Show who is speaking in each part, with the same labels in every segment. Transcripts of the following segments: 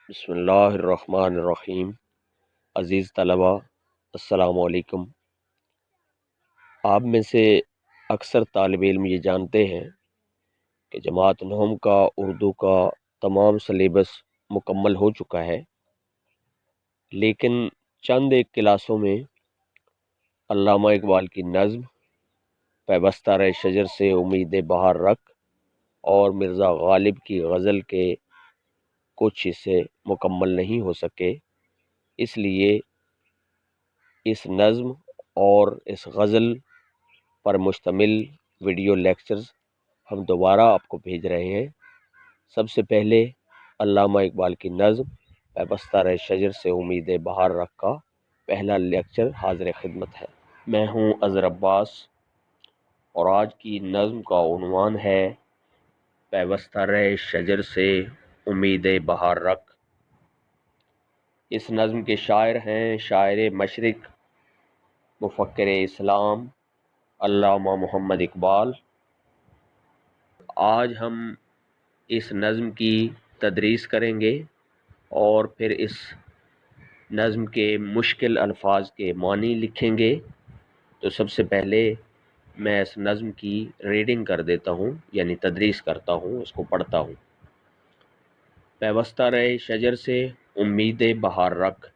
Speaker 1: بسم اللہ الرحمن الرحیم۔ عزیز طلبہ، السلام علیکم۔ آپ میں سے اکثر طالب علم یہ جانتے ہیں کہ جماعت نہم کا اردو کا تمام سلیبس مکمل ہو چکا ہے، لیکن چند ایک کلاسوں میں علامہ اقبال کی نظم پیوستہ رہ شجر سے امید بہار رکھ اور مرزا غالب کی غزل کے کچھ حصے مکمل نہیں ہو سکے۔ اس لیے اس نظم اور اس غزل پر مشتمل ویڈیو لیکچرز ہم دوبارہ آپ کو بھیج رہے ہیں۔ سب سے پہلے علامہ اقبال کی نظم پیوستہ رہ شجر سے امید بہار رکھ کا پہلا لیکچر حاضر خدمت ہے۔ میں ہوں اظہر عباس اور آج کی نظم کا عنوان ہے پیوستہ رہ شجر سے امید بہار رکھ۔ اس نظم کے شاعر ہیں شاعر مشرق، مفکر اسلام علامہ محمد اقبال۔ آج ہم اس نظم کی تدریس کریں گے اور پھر اس نظم کے مشکل الفاظ کے معنی لکھیں گے۔ تو سب سے پہلے میں اس نظم کی ریڈنگ کر دیتا ہوں، یعنی تدریس کرتا ہوں، اس کو پڑھتا ہوں۔ پیوستہ رہے شجر سے امید بہار رکھ،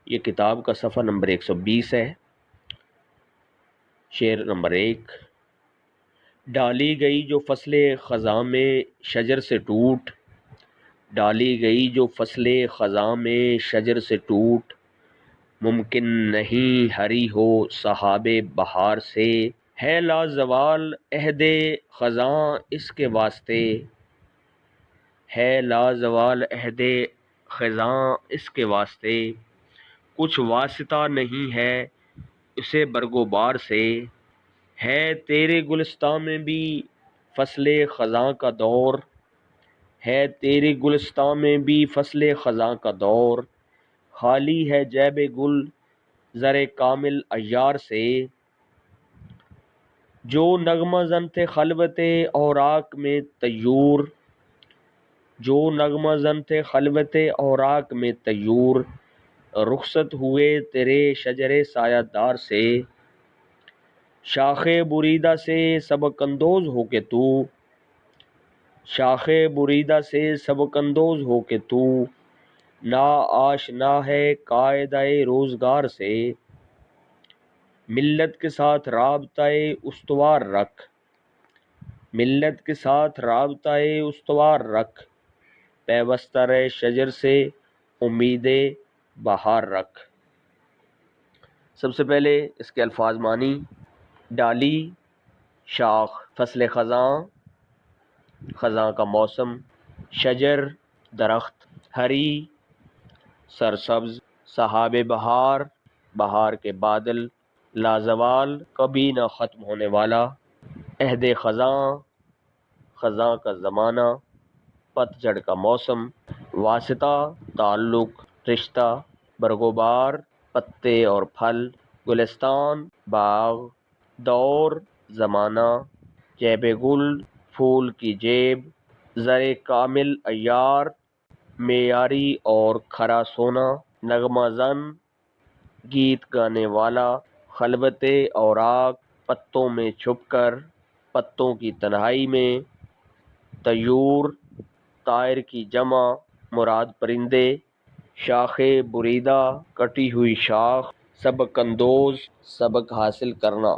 Speaker 1: یہ کتاب کا صفحہ نمبر 120 ہے۔ شعر نمبر 1۔ ڈالی گئی جو فصل خزاں میں شجر سے ٹوٹ، ڈالی گئی جو فصل خزاں میں شجر سے ٹوٹ، ممکن نہیں ہری ہو صحاب بہار سے، ہے لازوال عہد خزاں اس کے واسطے، ہے لازوال عہد خزاں اس کے واسطے، کچھ واسطہ نہیں ہے اسے برگ و بار سے، ہے تیرے گلستاں میں بھی فصل خزاں کا دور، ہے تیرے گلستاں میں بھی فصل خزاں کا دور، خالی ہے جیب گل زر کامل عیار سے، جو نغمہ زن تھے خلوت اوراق میں طیور، جو نغمہ زن تھے خلوت اوراق میں طیور، رخصت ہوئے تیرے شجر سایہ دار سے، شاخ بریدہ سے سبک اندوز ہو کے تو، شاخ بریدہ سے سبک اندوز ہو کے تو، نا آشنا ہے قاعدہ روزگار سے، ملت کے ساتھ رابطہ استوار رکھ، ملت کے ساتھ رابطہ استوار رکھ، پیوستہ رہ شجر سے امید بہار رکھ۔ سب سے پہلے اس کے الفاظ معنی۔ ڈالی شاخ، فصل خزاں خزاں کا موسم، شجر درخت، ہری سرسبز، صحاب بہار بہار کے بادل، لازوال کبھی نہ ختم ہونے والا، عہد خزاں خزاں کا زمانہ، پتجھڑ کا موسم، واسطہ تعلق رشتہ، برگوبار پتے اور پھل، گلستان باغ، دور زمانہ، جیب گل پھول کی جیب، زر کامل عیار معیاری اور کھرا سونا، نغمہ زن گیت گانے والا، خلوت اوراق پتوں میں چھپ کر، پتوں کی تنہائی میں، طیور طائر کی جمع مراد پرندے، شاخ بریدہ کٹی ہوئی شاخ، سبق اندوز سبق حاصل کرنا،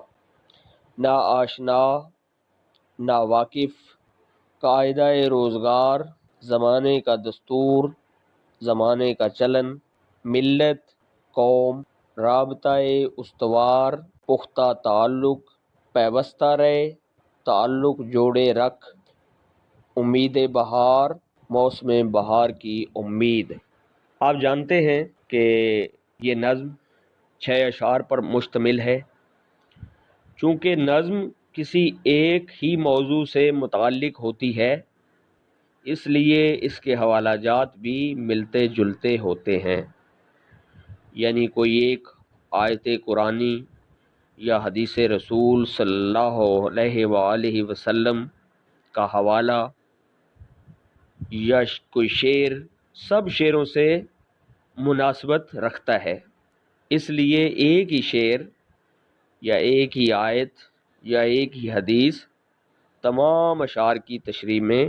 Speaker 1: نا آشنا نا واقف، قاعدہ روزگار زمانے کا دستور زمانے کا چلن، ملت قوم، رابطہ استوار پختہ تعلق، پیوستہ رہ تعلق جوڑے رکھ، امید بہار موسم بہار کی امید۔ آپ جانتے ہیں کہ یہ نظم 6 اشعار پر مشتمل ہے۔ چونکہ نظم کسی ایک ہی موضوع سے متعلق ہوتی ہے، اس لیے اس کے حوالہ جات بھی ملتے جلتے ہوتے ہیں، یعنی کوئی ایک آیت قرآنی یا حدیث رسول صلی اللہ علیہ وآلہ وسلم کا حوالہ یا کوئی شعر سب شعروں سے مناسبت رکھتا ہے، اس لیے ایک ہی شعر یا ایک ہی آیت یا ایک ہی حدیث تمام اشعار کی تشریح میں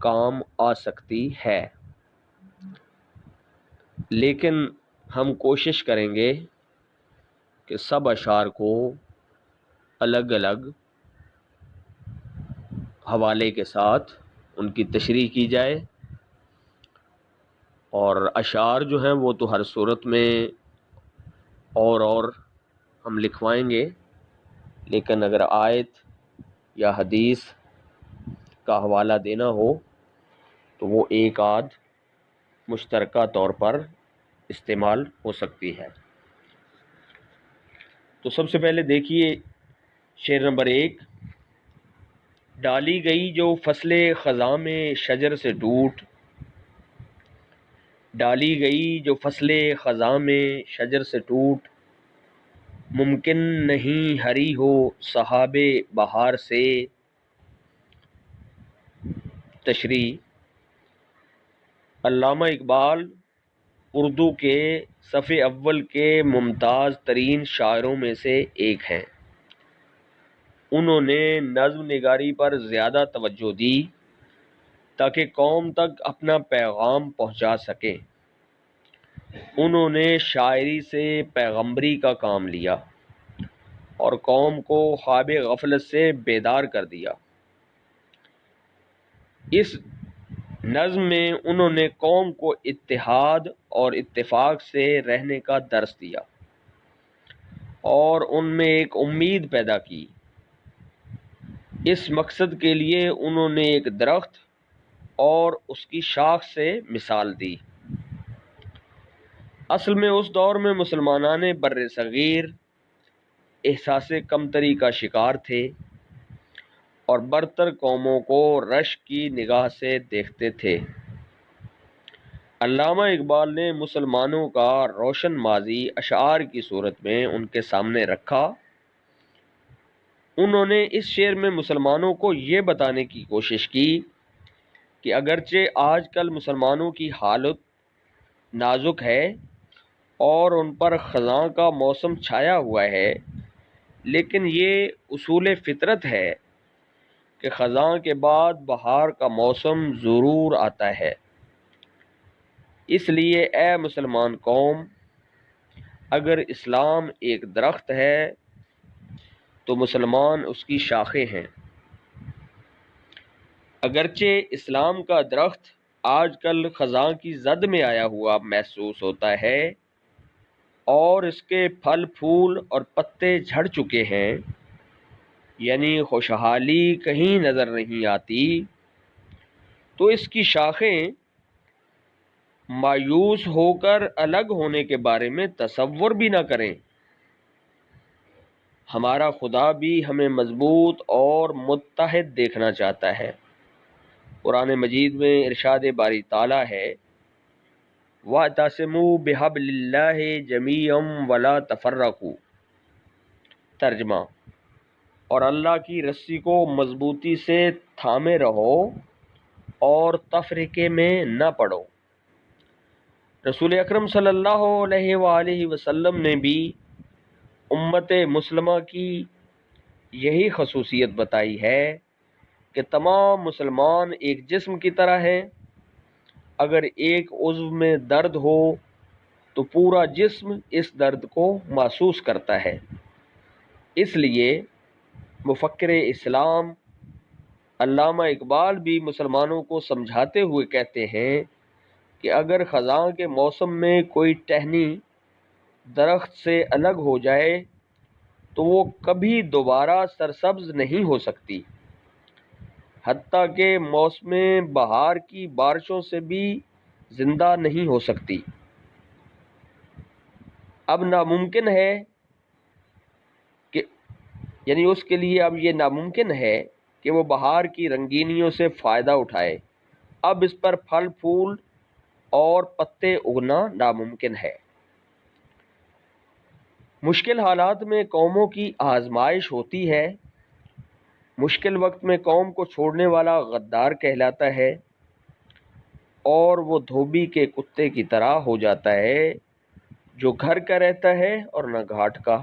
Speaker 1: کام آ سکتی ہے، لیکن ہم کوشش کریں گے کہ سب اشعار کو الگ الگ حوالے کے ساتھ ان کی تشریح کی جائے، اور اشعار جو ہیں وہ تو ہر صورت میں اور ہم لکھوائیں گے، لیکن اگر آیت یا حدیث کا حوالہ دینا ہو تو وہ ایک آدھ مشترکہ طور پر استعمال ہو سکتی ہے۔ تو سب سے پہلے دیکھیے شعر نمبر 1، ڈالی گئی جو فصل خزاں میں شجر سے ٹوٹ، ڈالی گئی جو فصل خزاں میں شجر سے ٹوٹ، ممکن نہیں ہری ہو صحاب بہار سے۔ تشریح: علامہ اقبال اردو کے صف اول کے ممتاز ترین شاعروں میں سے ایک ہیں۔ انہوں نے نظم نگاری پر زیادہ توجہ دی تاکہ قوم تک اپنا پیغام پہنچا سکیں۔ انہوں نے شاعری سے پیغمبری کا کام لیا اور قوم کو خواب غفلت سے بیدار کر دیا۔ اس نظم میں انہوں نے قوم کو اتحاد اور اتفاق سے رہنے کا درس دیا اور ان میں ایک امید پیدا کی۔ اس مقصد کے لیے انہوں نے ایک درخت اور اس کی شاخ سے مثال دی۔ اصل میں اس دور میں مسلمانان بر صغیر احساس کمتری کا شکار تھے اور برتر قوموں کو رشک کی نگاہ سے دیکھتے تھے۔ علامہ اقبال نے مسلمانوں کا روشن ماضی اشعار کی صورت میں ان کے سامنے رکھا۔ انہوں نے اس شعر میں مسلمانوں کو یہ بتانے کی کوشش کی کہ اگرچہ آج کل مسلمانوں کی حالت نازک ہے اور ان پر خزاں کا موسم چھایا ہوا ہے، لیکن یہ اصول فطرت ہے کہ خزاں کے بعد بہار کا موسم ضرور آتا ہے۔ اس لیے اے مسلمان قوم، اگر اسلام ایک درخت ہے تو مسلمان اس کی شاخیں ہیں۔ اگرچہ اسلام کا درخت آج کل خزاں کی زد میں آیا ہوا محسوس ہوتا ہے اور اس کے پھل پھول اور پتے جھڑ چکے ہیں، یعنی خوشحالی کہیں نظر نہیں آتی، تو اس کی شاخیں مایوس ہو کر الگ ہونے کے بارے میں تصور بھی نہ کریں۔ ہمارا خدا بھی ہمیں مضبوط اور متحد دیکھنا چاہتا ہے۔ قرآن مجید میں ارشاد باری تعالیٰ ہے، وَاعْتَصِمُوا بِحَبْلِ اللَّهِ جَمِيعًا وَلَا تَفَرَّقُوا۔ ترجمہ: اور اللہ کی رسی کو مضبوطی سے تھامے رہو اور تفرقے میں نہ پڑو۔ رسول اکرم صلی اللہ علیہ وآلہ وسلم نے بھی امت مسلمہ کی یہی خصوصیت بتائی ہے کہ تمام مسلمان ایک جسم کی طرح ہیں۔ اگر ایک عضو میں درد ہو تو پورا جسم اس درد کو محسوس کرتا ہے۔ اس لیے مفکر اسلام علامہ اقبال بھی مسلمانوں کو سمجھاتے ہوئے کہتے ہیں کہ اگر خزاں کے موسم میں کوئی ٹہنی درخت سے الگ ہو جائے تو وہ کبھی دوبارہ سرسبز نہیں ہو سکتی، حتیٰ کہ موسم بہار کی بارشوں سے بھی زندہ نہیں ہو سکتی۔ اب ناممکن ہے کہ اس کے لیے اب یہ ناممکن ہے کہ وہ بہار کی رنگینیوں سے فائدہ اٹھائے۔ اب اس پر پھل پھول اور پتے اگنا ناممکن ہے۔ مشکل حالات میں قوموں کی آزمائش ہوتی ہے۔ مشکل وقت میں قوم کو چھوڑنے والا غدار کہلاتا ہے۔ اور وہ دھوبی کے کتے کی طرح ہو جاتا ہے جو گھر کا رہتا ہے اور نہ گھاٹ کا۔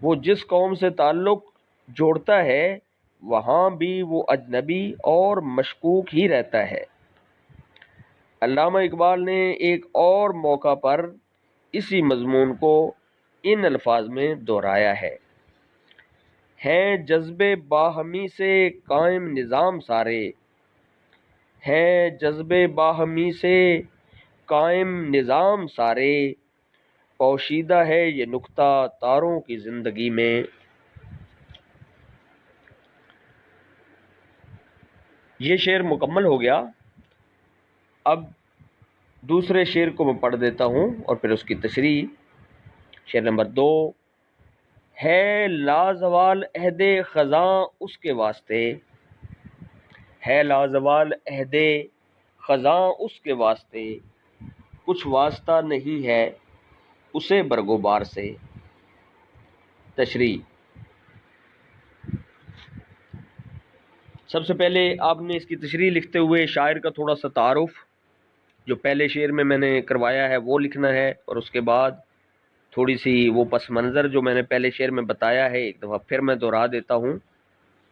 Speaker 1: وہ جس قوم سے تعلق جوڑتا ہے وہاں بھی وہ اجنبی اور مشکوک ہی رہتا ہے۔ علامہ اقبال نے ایک اور موقع پر اسی مضمون کو ان الفاظ میں دہرایا ہے: ہیں جذبے باہمی سے قائم نظام سارے، ہیں جذبے باہمی سے قائم نظام سارے، پوشیدہ ہے یہ نکتہ تاروں کی زندگی میں۔ یہ شعر مکمل ہو گیا۔ اب دوسرے شعر کو میں پڑھ دیتا ہوں اور پھر اس کی تشریح۔ شعر نمبر 2: ہے لازوال عہد خزاں اس کے واسطے، ہے لازوال عہد خزاں اس کے واسطے، کچھ واسطہ نہیں ہے اسے برگوبار سے۔ تشریح: سب سے پہلے آپ نے اس کی تشریح لکھتے ہوئے شاعر کا تھوڑا سا تعارف جو پہلے شعر میں نے کروایا ہے وہ لکھنا ہے، اور اس کے بعد تھوڑی سی وہ پس منظر جو میں نے پہلے شعر میں بتایا ہے ایک دفعہ پھر میں دہرا دیتا ہوں،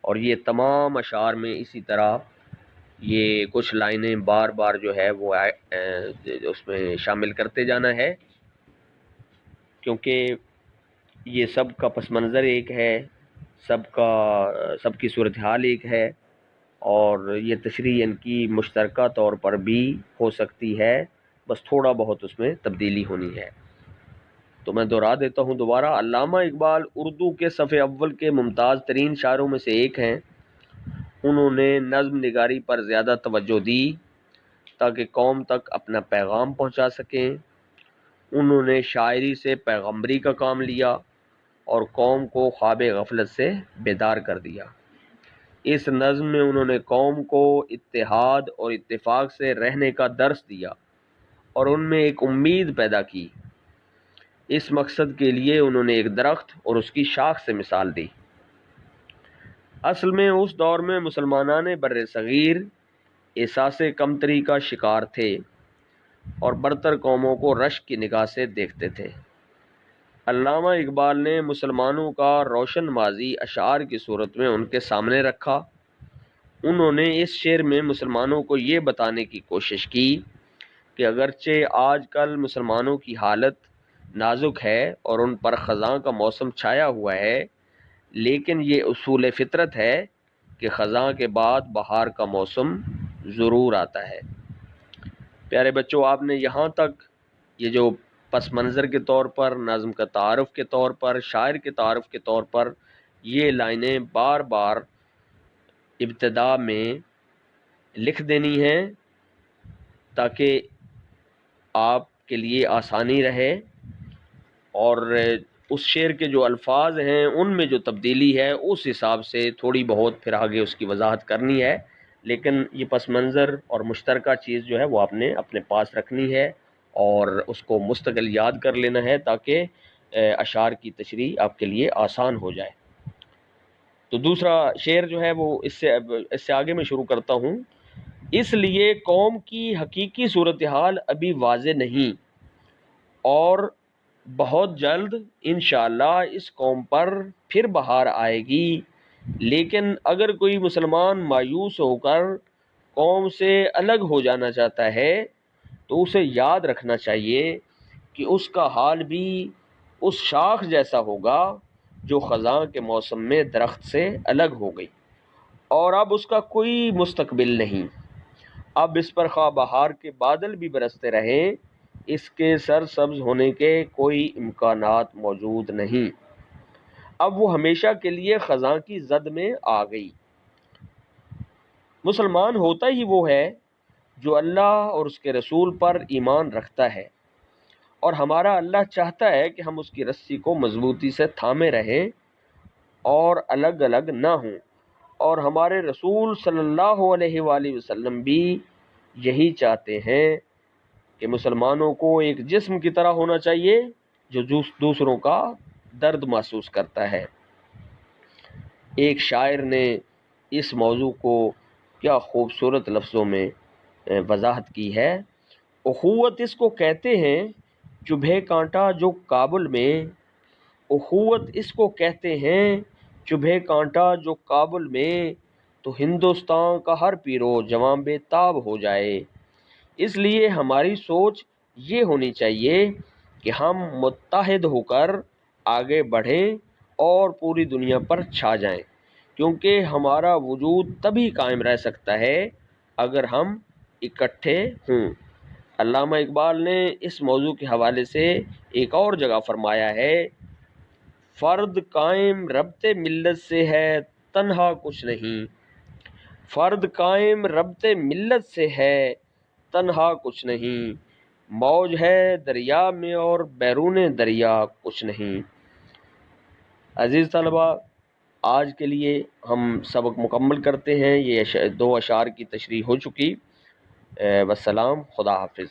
Speaker 1: اور یہ تمام اشعار میں اسی طرح یہ کچھ لائنیں بار بار جو ہے وہ اس میں شامل کرتے جانا ہے، کیونکہ یہ سب کا پس منظر ایک ہے، سب کی صورتحال ایک ہے، اور یہ تشریح ان کی مشترکہ طور پر بھی ہو سکتی ہے، بس تھوڑا بہت اس میں تبدیلی ہونی ہے۔ تو میں دہرا دیتا ہوں دوبارہ۔ علامہ اقبال اردو کے صف اول کے ممتاز ترین شاعروں میں سے ایک ہیں۔ انہوں نے نظم نگاری پر زیادہ توجہ دی تاکہ قوم تک اپنا پیغام پہنچا سکیں۔ انہوں نے شاعری سے پیغمبری کا کام لیا اور قوم کو خواب غفلت سے بیدار کر دیا۔ اس نظم میں انہوں نے قوم کو اتحاد اور اتفاق سے رہنے کا درس دیا اور ان میں ایک امید پیدا کی۔ اس مقصد کے لیے انہوں نے ایک درخت اور اس کی شاخ سے مثال دی۔ اصل میں اس دور میں مسلمانان بر صغیر احساس کمتری کا شکار تھے اور برتر قوموں کو رشک کی نگاہ سے دیکھتے تھے۔ علامہ اقبال نے مسلمانوں کا روشن ماضی اشعار کی صورت میں ان کے سامنے رکھا۔ انہوں نے اس شعر میں مسلمانوں کو یہ بتانے کی کوشش کی کہ اگرچہ آج کل مسلمانوں کی حالت نازک ہے اور ان پر خزاں کا موسم چھایا ہوا ہے، لیکن یہ اصول فطرت ہے کہ خزاں کے بعد بہار کا موسم ضرور آتا ہے۔ پیارے بچوں، آپ نے یہاں تک یہ جو پس منظر کے طور پر، نظم کا تعارف کے طور پر، شاعر کے تعارف کے طور پر یہ لائنیں بار بار ابتدا میں لکھ دینی ہیں تاکہ آپ کے لیے آسانی رہے، اور اس شعر کے جو الفاظ ہیں ان میں جو تبدیلی ہے اس حساب سے تھوڑی بہت پھر آگے اس کی وضاحت کرنی ہے، لیکن یہ پس منظر اور مشترکہ چیز جو ہے وہ آپ نے اپنے پاس رکھنی ہے اور اس کو مستقل یاد کر لینا ہے تاکہ اشعار کی تشریح آپ کے لیے آسان ہو جائے۔ تو دوسرا شعر جو ہے وہ اس سے آگے میں شروع کرتا ہوں۔ اس لیے قوم کی حقیقی صورتحال ابھی واضح نہیں، اور بہت جلد انشاءاللہ اس قوم پر پھر بہار آئے گی، لیکن اگر کوئی مسلمان مایوس ہو کر قوم سے الگ ہو جانا چاہتا ہے تو اسے یاد رکھنا چاہیے کہ اس کا حال بھی اس شاخ جیسا ہوگا جو خزاں کے موسم میں درخت سے الگ ہو گئی، اور اب اس کا کوئی مستقبل نہیں۔ اب اس پر خواہ بہار کے بادل بھی برستے رہیں، اس کے سر سبز ہونے کے کوئی امکانات موجود نہیں۔ اب وہ ہمیشہ کے لیے خزاں کی زد میں آ گئی۔ مسلمان ہوتا ہی وہ ہے جو اللہ اور اس کے رسول پر ایمان رکھتا ہے، اور ہمارا اللہ چاہتا ہے کہ ہم اس کی رسی کو مضبوطی سے تھامے رہیں اور الگ الگ نہ ہوں، اور ہمارے رسول صلی اللہ علیہ وآلہ وسلم بھی یہی چاہتے ہیں کہ مسلمانوں کو ایک جسم کی طرح ہونا چاہیے جو دوسروں کا درد محسوس کرتا ہے۔ ایک شاعر نے اس موضوع کو کیا خوبصورت لفظوں میں وضاحت کی ہے۔ اخوت اس کو کہتے ہیں چبھے کانٹا جو کابل میں، اخوت اس کو کہتے ہیں چبھے کانٹا جو کابل میں، تو ہندوستان کا ہر پیرو جواں بے تاب ہو جائے۔ اس لیے ہماری سوچ یہ ہونی چاہیے کہ ہم متحد ہو کر آگے بڑھیں اور پوری دنیا پر چھا جائیں، کیونکہ ہمارا وجود تبھی قائم رہ سکتا ہے اگر ہم اکٹھے ہوں۔ علامہ اقبال نے اس موضوع کے حوالے سے ایک اور جگہ فرمایا ہے، فرد قائم ربط ملت سے ہے تنہا کچھ نہیں، فرد قائم ربط ملت سے ہے تنہا کچھ نہیں، موج ہے دریا میں اور بیرون دریا کچھ نہیں۔ عزیز طلبہ، آج کے لیے ہم سبق مکمل کرتے ہیں۔ یہ دو اشعار کی تشریح ہو چکی۔ والسلام، خدا حافظ۔